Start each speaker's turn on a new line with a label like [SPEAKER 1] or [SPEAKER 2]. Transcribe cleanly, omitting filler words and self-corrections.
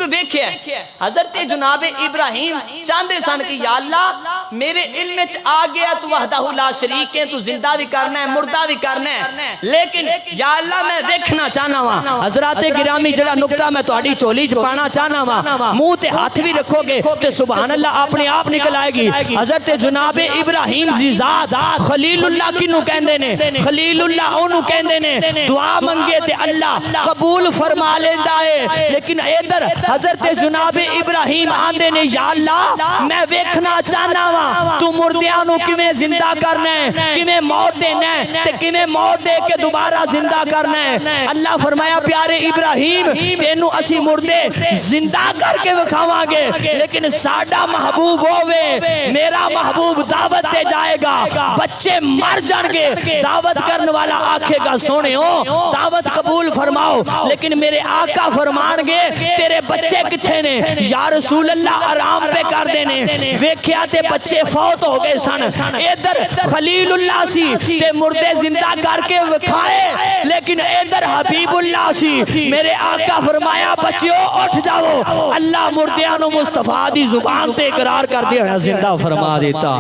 [SPEAKER 1] क्योंकि वेख्या हजरत जनाब इब्राहिम चाहते सन कि या अल्लाह मेरे इल्म च आ गया तू वहदहु ला शरीक है, तू जिंदा भी करना है मुर्दा भी करना है, लेकिन या अल्लाह मैं देखना चाहना वा। हजरत गिरामी जड़ा नुक्ता मैं तुहाडी झोली च पाना चाहना वा, मुंह ते हाथ भी रखोगे तो सुभान अल्लाह अपने आप निकल आएगी। हजरत जनाब इब्राहिम जी जात खलीलुल्लाह किनू कहंदे ने, खलीलुल्लाह ओनू कहंदे ने दुआ मंगे ते अल्लाह कबूल फरमा लेंदा है। लेकिन इधर हजरत जनाब इब्राहिम आंदे ने या अल्लाह मैं वेखना चाहना वा तू मुर्दियां नू किवें जिंदा करना है, किवें मौत देना है ते किवें मौत दे के दोबारा जिंदा करना है। अल्लाह फरमाया प्यारे इब्राहिम तेनू असी मुर्दे जिंदा करके विखावांगे, लेकिन साडा महबूब होवे, मेरा महबूब दावत दे जाएगा, बच्चे मर जाएंगे, दावत करने वाला आखेगा सोने हो दावत कबूल फरमाओ, लेकिन मेरे आका फरमानगे तेरे बच्चे किथे ने? या रसूल अल्लाह आराम पे कर देने। वेख्या ते बच्चे फौत हो गए सन। इधर खलीलुल्लाह सी ते मुर्दे जिंदा करके विखाए, लेकिन इधर हबीबुल्लाह सी। मेरे आका फरमाया बच्चियों उठ जाओ, अल्लाह मुर्दियां नू मुस्तफा दी जुबान ते इकरार कर दिया जिंदा फरमा देता।